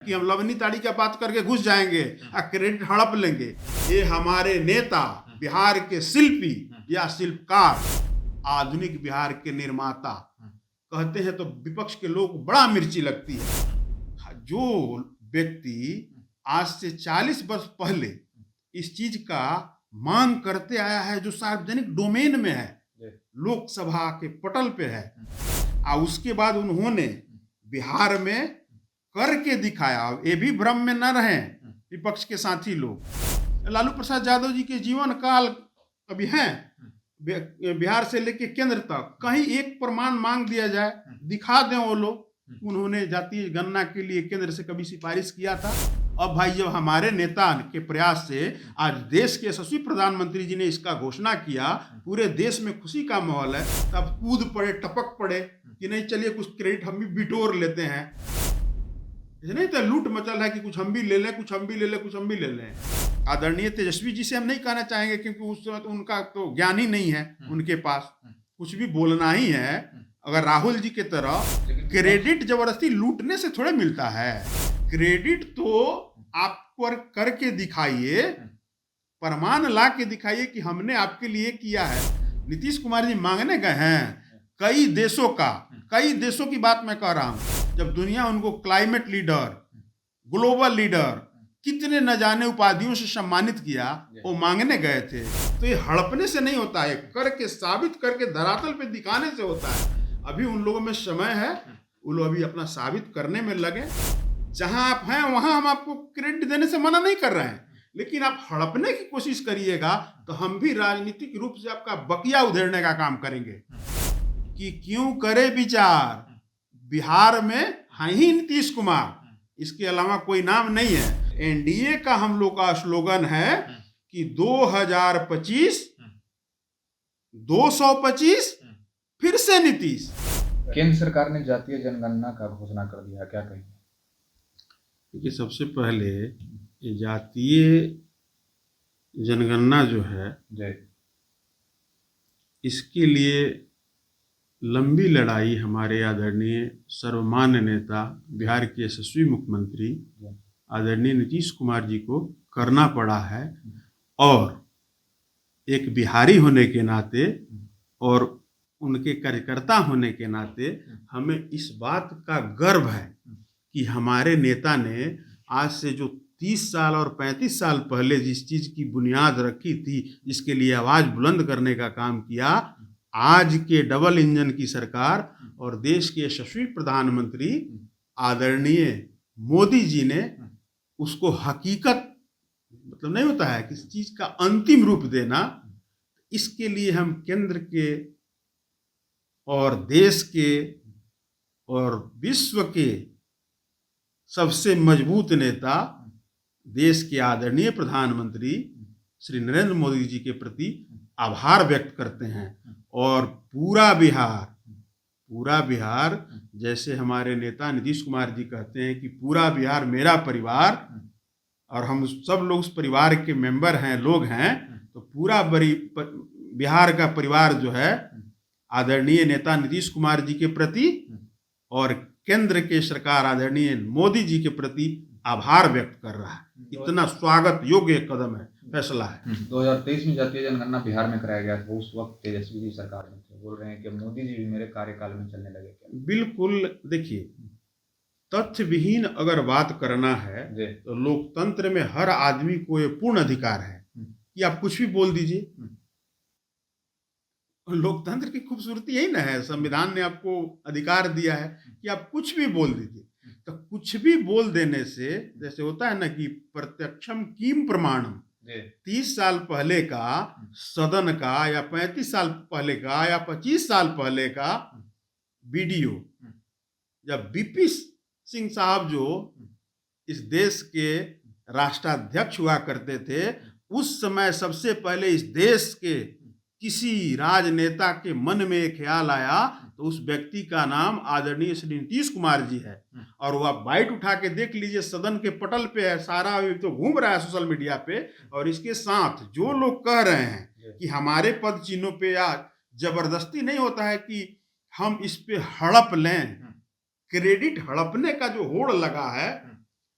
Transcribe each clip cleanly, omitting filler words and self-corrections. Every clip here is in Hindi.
कि हम लवनी ताड़ी का बात करके घुस जाएंगे और क्रेडिट हड़प लेंगे। ये हमारे नेता, बिहार के शिल्पी या शिल्पकार, आधुनिक बिहार के निर्माता कहते हैं तो विपक्ष के लोग बड़ा मिर्ची लगती है। जो व्यक्ति आज से 40 वर्ष पहले इस चीज का मांग करते आया है, जो सार्वजनिक डोमेन में है, लोकसभा के पटल पे है, और उसके बाद उन्होंने बिहार में करके दिखाया। ये भी भ्रम में न रहें विपक्ष के साथी लोग। लालू प्रसाद यादव जी के जीवन काल अभी हैं, बिहार से लेके केंद्र तक कहीं एक प्रमाण मांग दिया जाए, दिखा दें वो लोग उन्होंने जातीय गणना के लिए केंद्र से कभी सिफारिश किया था। अब भाई जब हमारे नेता के प्रयास से आज देश के यशस्वी प्रधानमंत्री जी ने इसका घोषणा किया, पूरे देश में खुशी का माहौल है, तब कूद पड़े, टपक पड़े कि नहीं चलिए कुछ क्रेडिट हम भी बिटोर लेते हैं। नहीं तो लूट मचल है कि कुछ हम भी ले लें, कुछ हम भी ले लें, कुछ हम भी ले लें। आदरणीय तेजस्वी जी से हम नहीं कहना चाहेंगे, क्योंकि उस समय तो उनका तो ज्ञान ही नहीं है उनके पास, कुछ भी बोलना ही है। अगर राहुल जी के तरह क्रेडिट जबरदस्ती लूटने से थोड़े मिलता है। क्रेडिट तो आप पर करके दिखाइए, प्रमाण ला के दिखाइए कि हमने आपके लिए किया है। नीतीश कुमार जी मांगने गए हैं कई देशों की बात मैं कह रहा हूं। जब दुनिया उनको क्लाइमेट लीडर, ग्लोबल लीडर, कितने न जाने उपाधियों से सम्मानित किया, वो मांगने गए थे। तो ये हड़पने से नहीं होता है, करके साबित करके धरातल पे दिखाने से होता है। अभी उन लोगों में समय है, वो लोग अभी अपना साबित करने में लगे। जहां आप हैं वहां हम आपको क्रेडिट देने से मना नहीं कर रहे हैं, लेकिन आप हड़पने की कोशिश करिएगा तो हम भी राजनीतिक रूप से आपका बकिया उधेड़ने का काम करेंगे। कि क्यों करे विचार, बिहार में है ही नीतीश कुमार, इसके अलावा कोई नाम नहीं है। एनडीए का हम लोग का स्लोगन है कि 2025 225 फिर से नीतीश। केंद्र सरकार ने जातीय जनगणना का घोषणा कर दिया, क्या कहेंगे? देखिए, सबसे पहले ये जातीय जनगणना जो है, इसके लिए लंबी लड़ाई हमारे आदरणीय सर्वमान्य नेता, बिहार के यशस्वी मुख्यमंत्री आदरणीय नीतीश कुमार जी को करना पड़ा है। और एक बिहारी होने के नाते और उनके कार्यकर्ता होने के नाते हमें इस बात का गर्व है कि हमारे नेता ने आज से जो 30 साल और 35 साल पहले जिस चीज़ की बुनियाद रखी थी, जिसके लिए आवाज़ बुलंद करने का काम किया, आज के डबल इंजन की सरकार और देश के यशस्वी प्रधानमंत्री आदरणीय मोदी जी ने उसको हकीकत, मतलब नहीं होता है किसी चीज़ का अंतिम रूप देना। इसके लिए हम केंद्र के और देश के और विश्व के सबसे मजबूत नेता, देश के आदरणीय प्रधानमंत्री श्री नरेंद्र मोदी जी के प्रति आभार व्यक्त करते हैं। और पूरा बिहार, जैसे हमारे नेता नीतीश कुमार जी कहते हैं कि पूरा बिहार मेरा परिवार, और हम सब लोग उस परिवार के मेंबर हैं, लोग हैं, तो पूरा बिहार का परिवार जो है आदरणीय नेता नीतीश कुमार जी के प्रति और केंद्र के सरकार आदरणीय मोदी जी के प्रति आभार व्यक्त कर रहा है। इतना स्वागत योग्य कदम है, फैसला है। 2023 में जातीय जनगणना बिहार में कराया गया था, उस वक्त तेजस्वी जी सरकार में थे, बोल रहे हैं कि मोदी जी भी मेरे कार्यकाल में चलने लगे। क्या? बिल्कुल। देखिए, तथ्य विहीन अगर बात करना है तो लोकतंत्र में हर आदमी को ये पूर्ण अधिकार है कि आप कुछ भी बोल दीजिए। लोकतंत्र की खूबसूरती यही ना है, संविधान ने आपको अधिकार दिया है कि आप कुछ भी बोल दीजिए। तो कुछ भी बोल देने से, जैसे होता है ना कि प्रत्यक्षम किम प्रमाणम, 30 साल पहले का सदन का या 35 साल पहले का या 25 साल पहले का वीडियो, जब बीपी सिंह साहब जो इस देश के राष्ट्राध्यक्ष हुआ करते थे, उस समय सबसे पहले इस देश के किसी राजनेता के मन में एक ख्याल आया तो उस व्यक्ति का नाम आदरणीय श्री नीतीश कुमार जी है। और वो आप बाइट उठा के देख लीजिए, सदन के पटल पे है, सारा तो घूम रहा है सोशल मीडिया पे। और इसके साथ जो लोग कह रहे हैं कि हमारे पद चिन्हों पे या जबरदस्ती नहीं होता है कि हम इस पे हड़प लें, क्रेडिट हड़पने का जो होड़ लगा है,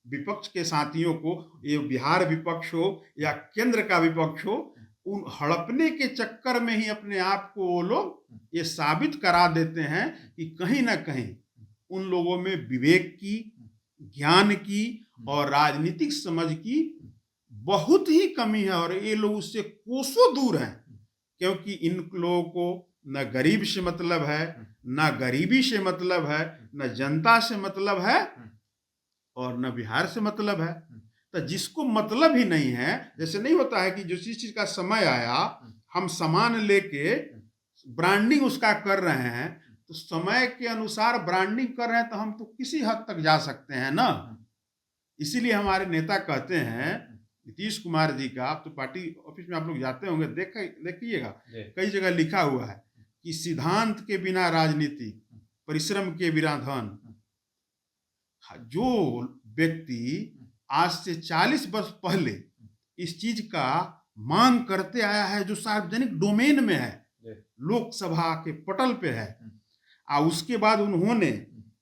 विपक्ष के साथियों को, ये बिहार विपक्ष हो या केंद्र का विपक्ष हो, उन हड़पने के चक्कर में ही अपने आप को वो लोग ये साबित करा देते हैं कि कहीं ना कहीं उन लोगों में विवेक की, ज्ञान की और राजनीतिक समझ की बहुत ही कमी है, और ये लोग उससे कोसों दूर हैं। क्योंकि इन लोगों को न गरीब से मतलब है, न गरीबी से मतलब है, न जनता से मतलब है, और न बिहार से मतलब है। तो जिसको मतलब ही नहीं है, जैसे नहीं होता है कि जो चीज का समय आया हम सामान लेके ब्रांडिंग उसका कर रहे हैं, तो समय के अनुसार ब्रांडिंग कर रहे हैं तो हम तो किसी हद तक जा सकते हैं ना। इसीलिए हमारे नेता कहते हैं, नीतीश कुमार जी का, आप तो पार्टी ऑफिस में आप लोग जाते होंगे, देखिएगा कई जगह लिखा हुआ है कि सिद्धांत के बिना राजनीति, परिश्रम के बिना धन। जो व्यक्ति आज से 40 वर्ष पहले इस चीज का मांग करते आया है, जो सार्वजनिक डोमेन में है, लोकसभा के पटल पे है, उसके बाद उन्होंने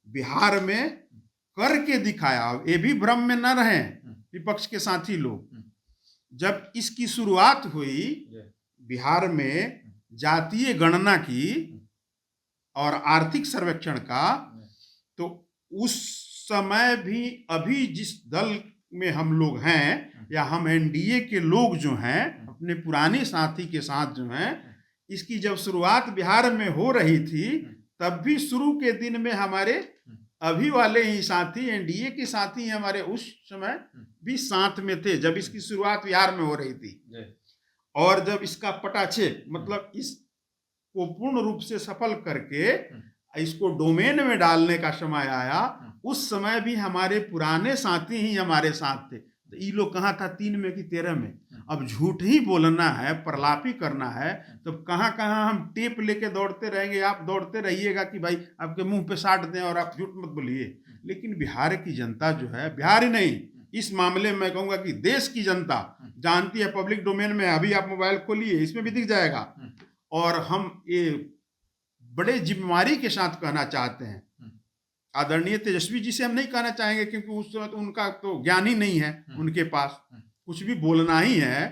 बिहार में करके दिखाया। ये भी भ्रम में न रहे विपक्ष के साथी लोग, जब इसकी शुरुआत हुई बिहार में जातीय गणना की और आर्थिक सर्वेक्षण का, तो उस समय भी अभी जिस दल में हम लोग हैं या हम एनडीए के लोग जो हैं अपने पुराने साथी के साथ जो हैं, इसकी जब शुरुआत बिहार में हो रही थी तब भी शुरू के दिन में हमारे अभी वाले ही साथी, एनडीए के साथी हमारे उस समय भी साथ में थे जब इसकी शुरुआत बिहार में हो रही थी। और जब इसका पटाक्षेप मतलब इसको पूर्ण रूप से सफल करके इसको डोमेन में डालने का समय आया, उस समय भी हमारे पुराने साथी ही हमारे साथ थे। तो ये लोग कहाँ था 3 में कि 13 में। अब झूठ ही बोलना है, प्रलापी करना है, तो कहाँ कहाँ हम टेप लेके दौड़ते रहेंगे। आप दौड़ते रहिएगा कि भाई आपके मुंह पे साट दें और आप झूठ मत बोलिए। लेकिन बिहार की जनता जो है, बिहार ही नहीं, इस मामले में मैं कहूँगा कि देश की जनता जानती है, पब्लिक डोमेन में। अभी आप मोबाइल खोलिए, इसमें भी दिख जाएगा। और हम ये बड़े जिम्मेवारी के साथ कहना चाहते हैं, आदरणीय तेजस्वी जी से हम नहीं कहना चाहेंगे क्योंकि उस समय तो उनका तो ज्ञान ही नहीं है उनके पास, कुछ भी बोलना ही है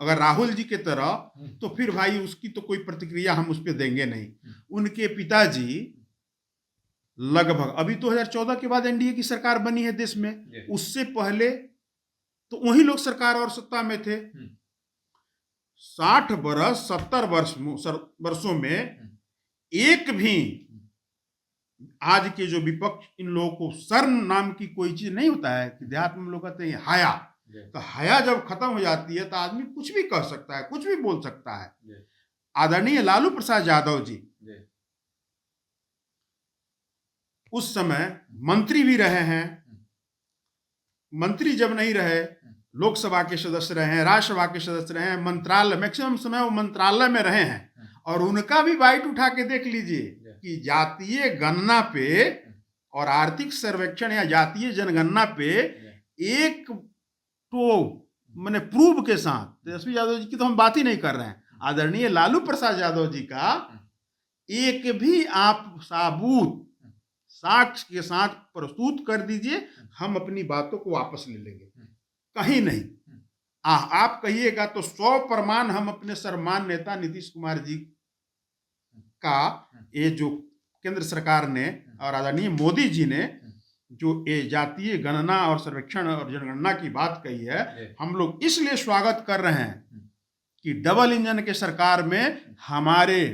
अगर राहुल जी के तरह, तो फिर भाई उसकी तो कोई प्रतिक्रिया हम उस पर देंगे नहीं। उनके पिताजी लगभग अभी 2014 के बाद एनडीए की सरकार बनी है देश में, उससे पहले तो वही लोग सरकार और सत्ता में थे। 60 वर्ष 70 वर्षों में एक भी आज के जो विपक्ष, इन लोगों को शर्म नाम की कोई चीज नहीं होता है कि देहात में लोग कहते हैं हया, तो हया जब खत्म हो जाती है तो आदमी कुछ भी कह सकता है, कुछ भी बोल सकता है। आदरणीय लालू प्रसाद यादव जी उस समय मंत्री भी रहे हैं, मंत्री जब नहीं रहे लोकसभा के सदस्य रहे हैं, राज्यसभा के सदस्य रहे हैं, मंत्रालय मैक्सिमम समय वो मंत्रालय में रहे हैं। और उनका भी बाइट उठा के देख लीजिए कि जातीय गणना पे और आर्थिक सर्वेक्षण या जातीय जनगणना पे एक तो मैंने प्रूव के साथ, तेजस्वी यादव जी की तो हम बात ही नहीं कर रहे हैं, आदरणीय लालू प्रसाद यादव जी का एक भी आप साबूत साक्ष्य के साथ प्रस्तुत कर दीजिए, हम अपनी बातों को वापस ले लेंगे। कहीं नहीं। आप कहिएगा तो 100 प्रमाण हम अपने सम्मान नेता नीतीश कुमार जी का, ये जो केंद्र सरकार ने और आदरणीय मोदी जी ने जो ये जातीय गणना और सर्वेक्षण और जनगणना की बात कही है, हम लोग इसलिए स्वागत कर रहे हैं कि डबल इंजन के सरकार में हमारे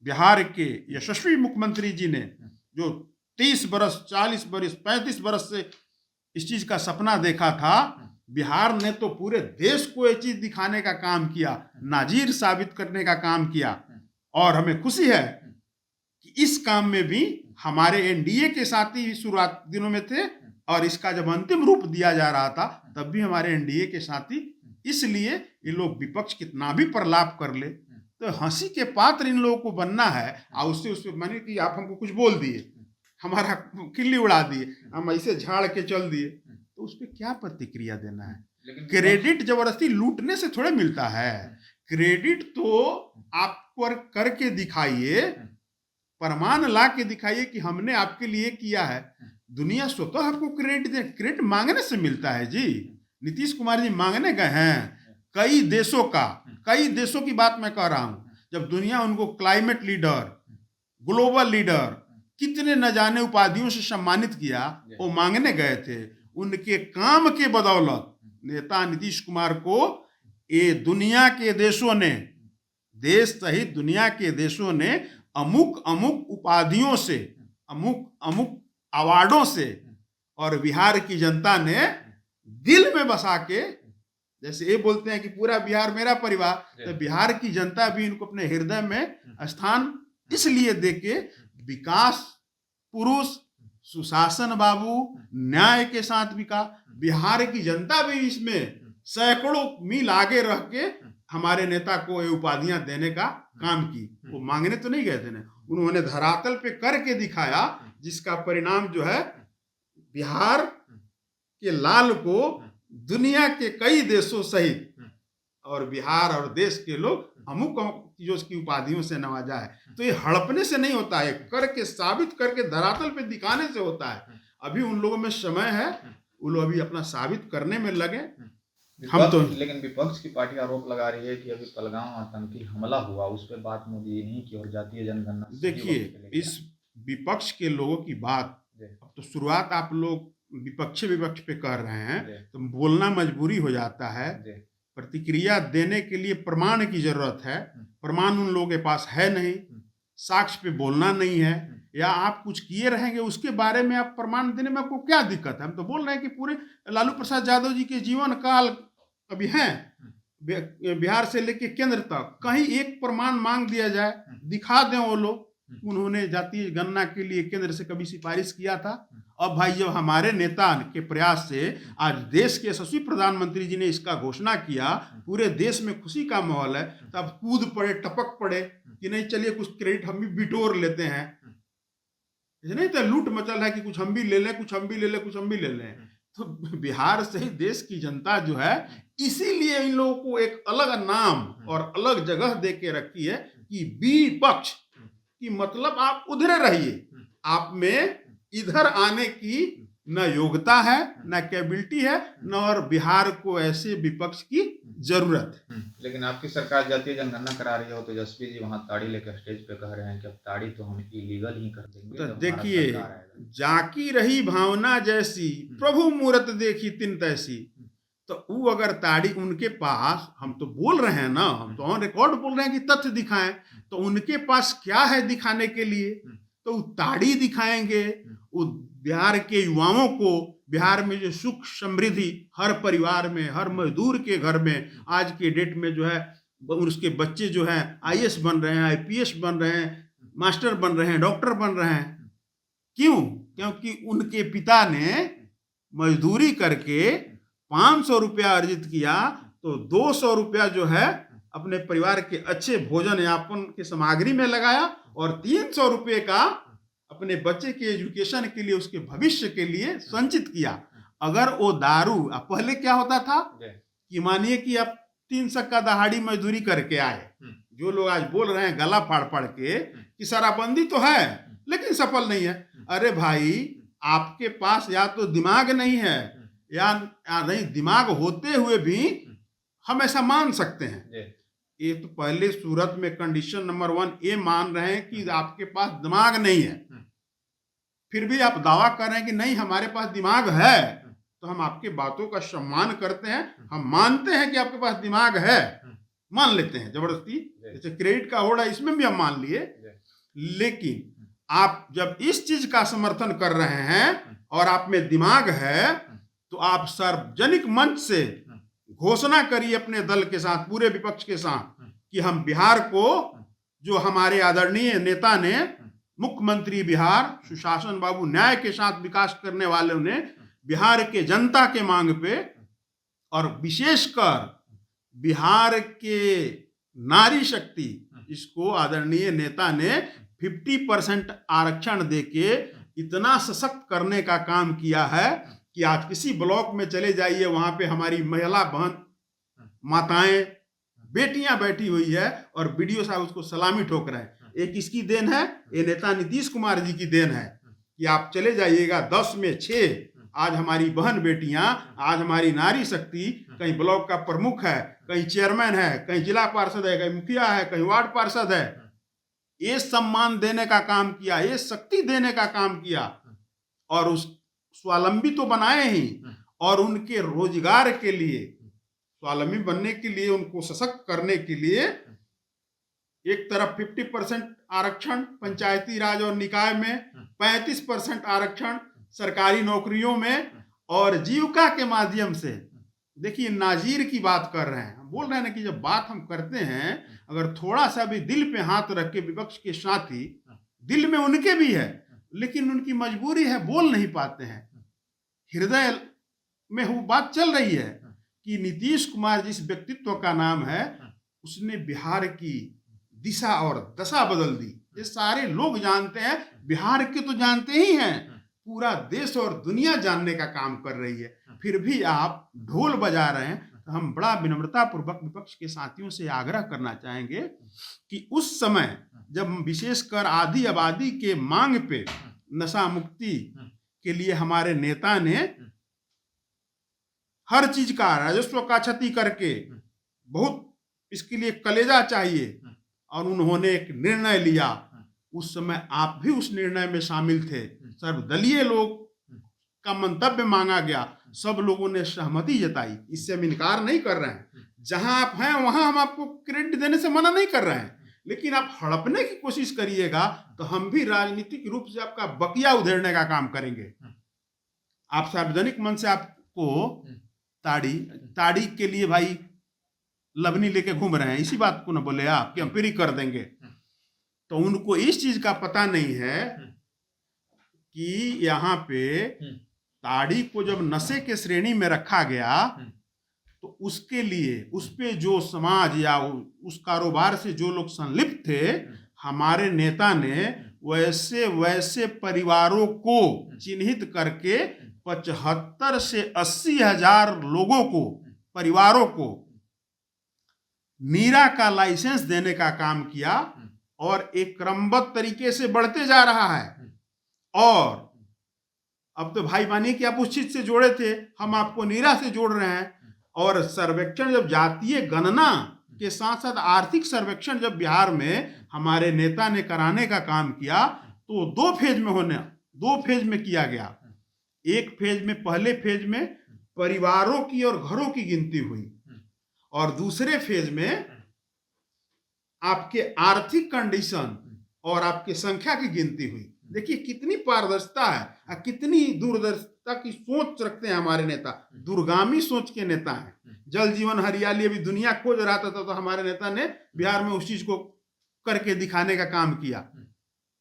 बिहार के यशस्वी मुख्यमंत्री जी ने जो 30 बरस 40 बरस 35 बरस से इस चीज का सपना देखा था, बिहार ने तो पूरे देश को ये चीज दिखाने का काम किया, नाजीर साबित करने का काम किया। और हमें खुशी है कि इस काम में भी हमारे एनडीए के साथी शुरुआत दिनों में थे, और इसका जब अंतिम रूप दिया जा रहा था तब भी हमारे एनडीए के साथी। इसलिए ये लोग विपक्ष कितना भी प्रलाप कर ले तो हंसी के पात्र इन लोगों को बनना है। और उससे माने कि आप हमको कुछ बोल दिए, हमारा किल्ली उड़ा दिए, हम ऐसे झाड़ के चल दिए, तो उस पर क्या प्रतिक्रिया देना है। क्रेडिट जबरदस्ती लूटने से थोड़े मिलता है। क्रेडिट तो आप करके दिखाइए, प्रमाण ला के दिखाइए कि हमने आपके लिए किया है। दुनिया स्वतः आपको क्रेडिट दे, क्रेडिट मांगने से मिलता है जी। नीतीश कुमार जी मांगने गए हैं कई देशों की बात मैं कह रहा हूं। जब दुनिया उनको क्लाइमेट लीडर, ग्लोबल लीडर, कितने न जाने उपाधियों से सम्मानित किया, वो मांगने गए थे। उनके काम के बदौलत नेता नीतीश कुमार को ये दुनिया के देशों ने, देश सहित दुनिया के देशों ने अमुक अमुक उपाधियों से, अमुक अमुक अवार्डों से, और बिहार की जनता ने दिल में बसा के, जैसे ये बोलते हैं कि पूरा बिहार मेरा परिवार, तो बिहार की जनता भी इनको अपने हृदय में स्थान इसलिए देके विकास पुरुष, सुशासन बाबू, न्याय के साथ विकास, बिहार की जनता भी इसमें सैकड़ों मील आगे रह के हमारे नेता को ये उपाधियां देने का काम की। वो मांगने तो नहीं गए थे ना, उन्होंने धरातल पे करके दिखाया, जिसका परिणाम जो है बिहार के लाल को दुनिया के कई देशों सहित और बिहार और देश के लोग अमुक चीजों की उपाधियों से नवाजा है। तो ये हड़पने से नहीं होता है, करके साबित करके धरातल पे दिखाने से होता है। अभी उन लोगों में समय है, वो लोग अभी अपना साबित करने में लगे। हम तो लेकिन विपक्ष की पार्टी आरोप लगा रही है कि अभी पहलगाम आतंकी हमला हुआ, उस पर बात मोदी ने नहीं की और जातीय जनगणना। देखिए, इस विपक्ष के लोगों की बात, अब तो शुरुआत आप लोग विपक्ष पे कर रहे हैं, तो बोलना मजबूरी हो जाता है। प्रतिक्रिया देने के लिए प्रमाण की जरूरत है, प्रमाण उन लोगों के पास है नहीं, साक्ष्य पे बोलना नहीं है, या आप कुछ किए रहेंगे उसके बारे में आप प्रमाण देने में आपको क्या दिक्कत है। हम तो बोल रहे हैं कि पूरे लालू प्रसाद यादव जी के जीवन काल अभी हैं, बिहार से लेके केंद्र तक, कहीं एक प्रमाण मांग दिया जाए, दिखा दें वो लोग उन्होंने जातीय गणना के लिए केंद्र से कभी सिफारिश किया था। अब भाई जब हमारे नेता के प्रयास से आज देश के यशस्वी प्रधानमंत्री जी ने इसका घोषणा किया, पूरे देश में खुशी का माहौल है, तब कूद पड़े, टपक पड़े कि नहीं चलिए कुछ क्रेडिट हम भी बिटोर लेते हैं। नहीं तो लूट मचल है कि कुछ हम भी ले लें, कुछ हम भी ले लें, कुछ हम भी ले लें। तो बिहार से ही देश की जनता जो है, इसीलिए इन लोगों को एक अलग नाम और अलग जगह दे के रखी है कि विपक्ष कि मतलब आप उधर रहिए, आप में इधर आने की न योग्यता है, न कैपेबिलिटी है, न और बिहार को ऐसे विपक्ष की जरूरत है। लेकिन आपकी सरकार जातीय जनगणना करा रही हो, तेजस्वी जी वहां ताड़ी लेकर स्टेज पे कह रहे हैं कि अब ताड़ी तो हम इलीगल ही कर देंगे। तो देखिए, जाकी रही भावना जैसी, प्रभु मूरत देखी तिन तैसी। तो वो अगर ताड़ी उनके पास, हम तो बोल रहे हैं ना, हम तो ऑन रिकॉर्ड बोल रहे हैं कि तथ्य दिखाएं, तो उनके पास क्या है दिखाने के लिए? तो वो ताड़ी दिखाएंगे। वो बिहार के युवाओं को, बिहार में जो सुख समृद्धि हर परिवार में, हर मजदूर के घर में आज के डेट में जो है, उसके बच्चे जो हैं आईएएस बन रहे हैं, आईपीएस बन रहे हैं, मास्टर बन रहे हैं, डॉक्टर बन रहे हैं। क्यों? क्योंकि उनके पिता ने मजदूरी करके 500 रुपया अर्जित किया, तो 200 रुपया जो है अपने परिवार के अच्छे भोजन यापन की सामग्री में लगाया, और 300 रुपये का अपने बच्चे के एजुकेशन के लिए, उसके भविष्य के लिए संचित किया। अगर वो दारू, अब पहले क्या होता था कि मानिए कि आप 300 का दहाड़ी मजदूरी करके आए, जो लोग आज बोल रहे हैं गला फाड़ फाड़ के कि शराबबंदी तो है लेकिन सफल नहीं है। अरे भाई, आपके पास या तो दिमाग नहीं है, या नहीं, दिमाग होते हुए भी हम ऐसा मान सकते हैं। ये तो पहले सूरत में कंडीशन नंबर 1 ये मान रहे हैं कि आपके पास दिमाग नहीं है, फिर भी आप दावा कर रहे हैं कि नहीं हमारे पास दिमाग है, तो हम आपके बातों का सम्मान करते हैं, हम मानते हैं कि आपके पास दिमाग है, मान लेते हैं जबरदस्ती। जैसे क्रेडिट का होड़ा, इसमें भी हम मान लिए। लेकिन आप जब इस चीज का समर्थन कर रहे हैं और आप में दिमाग है, तो आप सार्वजनिक मंच से घोषणा करिए अपने दल के साथ, पूरे विपक्ष के साथ, कि हम बिहार को, जो हमारे आदरणीय नेता ने, मुख्यमंत्री बिहार, सुशासन बाबू, न्याय के साथ विकास करने वालों ने, बिहार के जनता के मांग पे, और विशेषकर बिहार के नारी शक्ति, इसको आदरणीय नेता ने 50% आरक्षण देके इतना सशक्त करने का काम किया है कि आज किसी ब्लॉक में चले जाइए, वहां पे हमारी महिला बहन, माताएं, बेटियां बैठी हुई है और बीडीओ साहब उसको सलामी ठोक रहे हैं। ये किसकी देन है? ये नेता नीतीश कुमार जी की देन है कि आप चले जाइएगा 10 में 6, आज हमारी बहन बेटियां, आज हमारी नारी शक्ति कहीं ब्लॉक का प्रमुख है, कहीं चेयरमैन है, कहीं जिला पार्षद है, कहीं मुखिया है, कहीं वार्ड पार्षद है। ये सम्मान देने का काम किया, ये शक्ति देने का काम किया और उस स्वावलंबी तो बनाए ही, और उनके रोजगार के लिए, स्वावलंबी बनने के लिए, उनको सशक्त करने के लिए एक तरफ 50% आरक्षण पंचायती राज और निकाय में, 35% आरक्षण सरकारी नौकरियों में, और जीविका के माध्यम से। देखिए नाजीर की बात कर रहे हैं, हम बोल रहे हैं ना कि जब बात हम करते हैं, अगर थोड़ा सा भी दिल पे हाथ रख के विपक्ष के साथी, दिल में उनके भी है लेकिन उनकी मजबूरी है, बोल नहीं पाते हैं, हृदय में वो बात चल रही है कि नीतीश कुमार जिस व्यक्तित्व का नाम है, उसने बिहार की दिशा और दशा बदल दी। ये सारे लोग जानते हैं, बिहार के तो जानते ही हैं, पूरा देश और दुनिया जानने का काम कर रही है, फिर भी आप ढोल बजा रहे हैं। तो हम बड़ा विनम्रता पूर्वक विपक्ष के साथियों से आग्रह करना चाहेंगे कि उस समय जब विशेषकर आधी आबादी के मांग पे नशा मुक्ति के लिए हमारे नेता ने हर चीज का, राजस्व का क्षति करके, बहुत इसके लिए कलेजा चाहिए, और उन्होंने एक निर्णय लिया। उस समय आप भी उस निर्णय में शामिल थे, सर्वदलीय लोग का मंतव्य मांगा गया, सब लोगों ने सहमति जताई, इससे हम इनकार नहीं कर रहे हैं। जहां आप हैं वहां हम आपको क्रेडिट देने से मना नहीं कर रहे हैं, लेकिन आप हड़पने की कोशिश करिएगा तो हम भी राजनीतिक रूप से आपका बकिया उधेड़ने का काम करेंगे। आप सार्वजनिक मन से आपको ताड़ी के लिए भाई लवनी लेके घूम रहे हैं, इसी बात को ना बोले आप कि हम फ्री कर देंगे। तो उनको इस चीज का पता नहीं है कि यहाँ पे ताड़ी को जब नशे के श्रेणी में रखा गया तो उसके लिए, उस पे जो समाज या उस कारोबार से जो लोग संलिप्त थे, हमारे नेता ने वैसे वैसे परिवारों को चिन्हित करके 75 से 80 हजार लोगों को, परिवारों को नीरा का लाइसेंस देने का काम किया, और एक क्रमबद्ध तरीके से बढ़ते जा रहा है। और अब तो भाई मानिए कि आप उस चीज से जोड़े थे, हम आपको नीरा से जोड़ रहे हैं। और सर्वेक्षण, जब जातीय गणना के साथ साथ आर्थिक सर्वेक्षण जब बिहार में हमारे नेता ने कराने का काम किया, तो 2 फेज में किया गया। एक फेज में, पहले फेज में परिवारों की और घरों की गिनती हुई, और दूसरे फेज में आपके आर्थिक कंडीशन और आपके संख्या की गिनती हुई। देखिए कितनी पारदर्शिता है, कितनी दूरदर्शिता की सोच रखते हैं हमारे नेता, दूरगामी सोच के नेता हैं। जल जीवन हरियाली अभी दुनिया खोज रहा था, तो हमारे नेता ने बिहार में उस चीज को करके दिखाने का काम किया।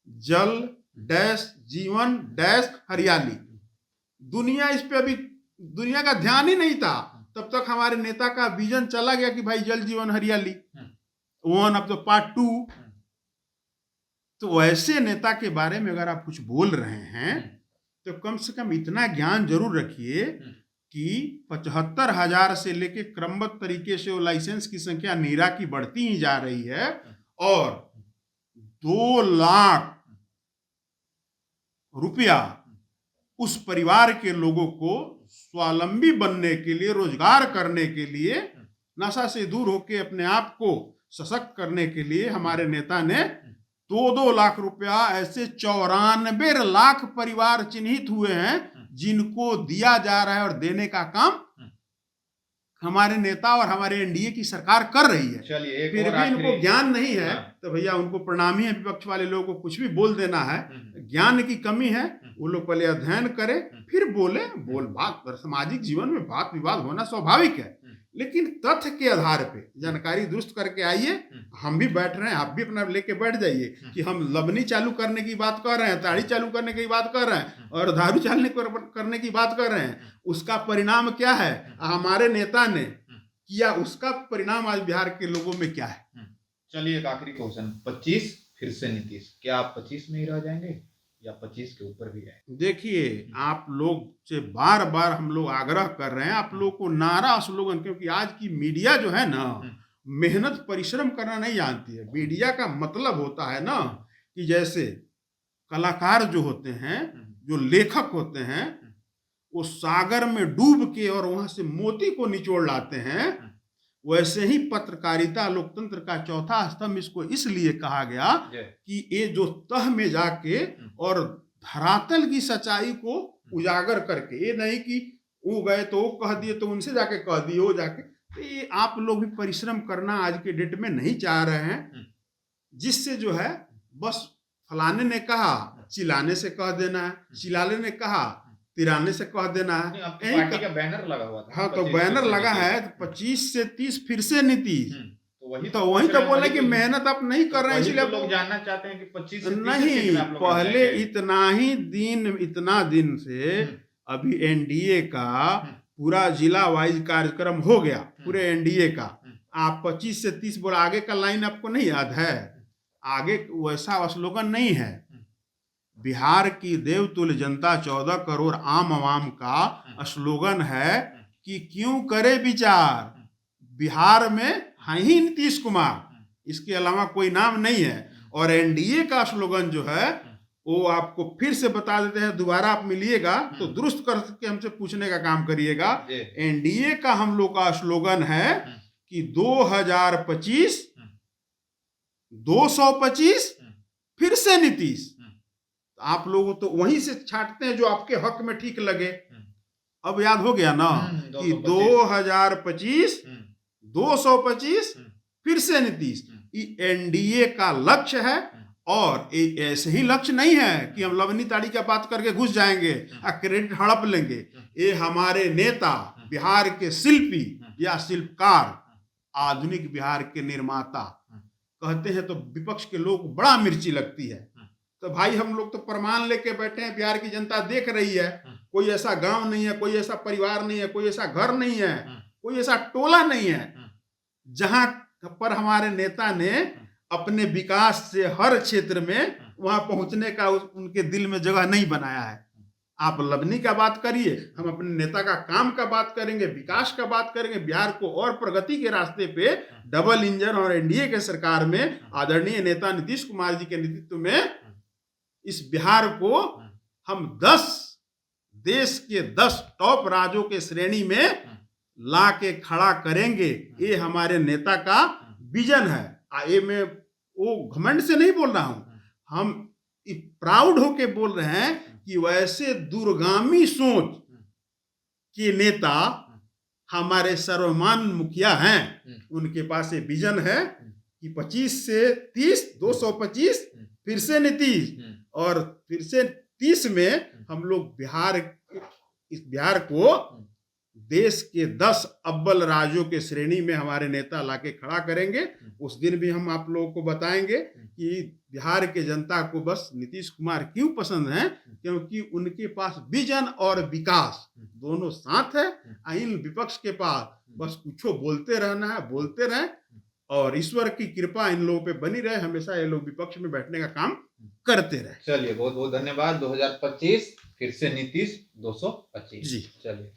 जल डैश जीवन डैश हरियाली, दुनिया इस पे अभी दुनिया का ध्यान ही नहीं था, तब तक हमारे नेता का विजन चला गया कि भाई जल जीवन हरियाली 1, अब तो पार्ट 2। तो वैसे नेता के बारे में अगर आप कुछ बोल रहे हैं तो कम से कम इतना ज्ञान जरूर रखिए कि 75 हजार से लेके क्रमबद्ध तरीके से वो लाइसेंस की संख्या नीरा की बढ़ती ही जा रही है, और 2 लाख रुपया उस परिवार के लोगों को स्वावलंबी बनने के लिए, रोजगार करने के लिए, नशा से दूर होकर अपने आप को सशक्त करने के लिए हमारे नेता ने 2-2 लाख रुपया, ऐसे 94 लाख परिवार चिन्हित हुए हैं जिनको दिया जा रहा है, और देने का काम हमारे नेता और हमारे एनडीए की सरकार कर रही है। चलिए, फिर भी इनको ज्ञान नहीं है, तो भैया उनको प्रणाम ही है। विपक्ष वाले लोगों को कुछ भी बोल देना है, ज्ञान की कमी है, वो लोग पहले अध्ययन करें फिर बोले। बात सामाजिक जीवन में बात विवाद होना स्वाभाविक है, लेकिन तथ्य के आधार पे जानकारी दुरुस्त करके आइए। हम भी बैठ रहे हैं, आप भी अपना लेके बैठ जाइए कि हम लबनी चालू करने की बात कर रहे हैं, ताड़ी चालू करने की बात कर रहे हैं, और दारू चालू करने की बात कर रहे हैं। उसका परिणाम क्या है, हमारे नेता ने किया, उसका परिणाम आज बिहार के लोगों में क्या है। चलिए, एक आखिरी क्वेश्चन, 25 फिर से नीतीश, क्या आप 25 में ही रह जाएंगे या 25 के ऊपर भी है? देखिए, आप लोग से बार बार हम लोग आग्रह कर रहे हैं, आप लोग को नारा स्लोगन, क्योंकि आज की मीडिया जो है ना, मेहनत परिश्रम करना नहीं जानती है। मीडिया का मतलब होता है ना कि जैसे कलाकार जो होते हैं जो लेखक होते हैं वो सागर में डूब के और वहां से मोती को निचोड़ लाते हैं, वैसे ही पत्रकारिता लोकतंत्र का चौथा स्तंभ इसको इसलिए कहा गया कि ये जो तह में जाके और धरातल की सच्चाई को उजागर करके, ये नहीं कि वो गए तो वो कह दिए तो उनसे जाके कह दिए वो जाके, तो ये आप लोग भी परिश्रम करना आज के डेट में नहीं चाह रहे हैं, जिससे जो है बस फलाने ने कहा चिल्लाने से कह देना है, चिल्लाने ने कहा तिराने से कह देना है। पार्टी का बैनर लगा हुआ था। हाँ, तो बैनर लगा है 25 से 30 फिर से नीतीश, तो वही तो बोले कि मेहनत आप नहीं कर रहे हैं, इसलिए लोग जानना चाहते हैं कि 25 से 30 नहीं। पहले इतना दिन से अभी एनडीए का पूरा जिला वाइज कार्यक्रम हो गया, पूरे एनडीए का। आप 25 से 30 बोला, आगे का लाइन आपको नहीं याद है? आगे वैसा स्लोगन नहीं है। बिहार की देवतुल्य जनता 14 करोड़ आम आवाम का स्लोगन है कि क्यों करे विचार, बिहार में है ही नीतीश कुमार, इसके अलावा कोई नाम नहीं है। और एनडीए का स्लोगन जो है वो आपको फिर से बता देते हैं, दोबारा आप मिलिएगा तो दुरुस्त करके हमसे पूछने का काम करिएगा। एनडीए का हम लोग का स्लोगन है कि 2025 225 फिर से नीतीश। आप लोग तो वहीं से छांटते हैं जो आपके हक में ठीक लगे। अब याद हो गया ना कि 2025 225 फिर से नीतीश, ये एनडीए का लक्ष्य है। और ऐसे ही लक्ष्य नहीं है कि हम लवनी ताड़ी का बात करके घुस जाएंगे और क्रेडिट हड़प लेंगे। ये हमारे नेता, बिहार के शिल्पी या शिल्पकार, आधुनिक बिहार के निर्माता कहते हैं तो विपक्ष के लोग बड़ा मिर्ची लगती है। तो भाई हम लोग तो प्रमाण लेके बैठे हैं, बिहार की जनता देख रही है। कोई ऐसा गांव नहीं है, कोई ऐसा परिवार नहीं है, कोई ऐसा घर नहीं है, कोई ऐसा टोला नहीं है जहां पर हमारे नेता ने अपने विकास से हर क्षेत्र में वहां पहुंचने का उनके दिल में जगह नहीं बनाया है। आप लवनी का बात करिए, हम अपने नेता का काम का बात करेंगे, विकास का बात करेंगे, बिहार को और प्रगति के रास्ते पे डबल इंजन और एनडीए के सरकार में आदरणीय नेता नीतीश कुमार जी के नेतृत्व में इस बिहार को हम 10 देश के 10 टॉप राज्यों के श्रेणी में ला के खड़ा करेंगे। ये हमारे नेता का विजन है। ये मैं वो घमंड से नहीं बोल रहा हूं, हम प्राउड होके बोल रहे हैं कि वैसे दूरगामी सोच के नेता हमारे सर्वमान मुखिया हैं। उनके पास ये विजन है कि 25 से 30 225 फिर से नीतीश, और फिर से 30 में हम लोग इस बिहार को देश के 10 अव्वल राज्यों के श्रेणी में हमारे नेता लाके खड़ा करेंगे। उस दिन भी हम आप लोगों को बताएंगे कि बिहार के जनता को बस नीतीश कुमार क्यों पसंद है, क्योंकि उनके पास विजन और विकास दोनों साथ है। इन विपक्ष के पास बस कुछ बोलते रहना है, बोलते रहें, और ईश्वर की कृपा इन लोगों पे बनी रहे, हमेशा ये लोग विपक्ष में बैठने का काम करते रहे। चलिए, बहुत बहुत धन्यवाद। 2025 फिर से नीतीश 225 जी। चलिए।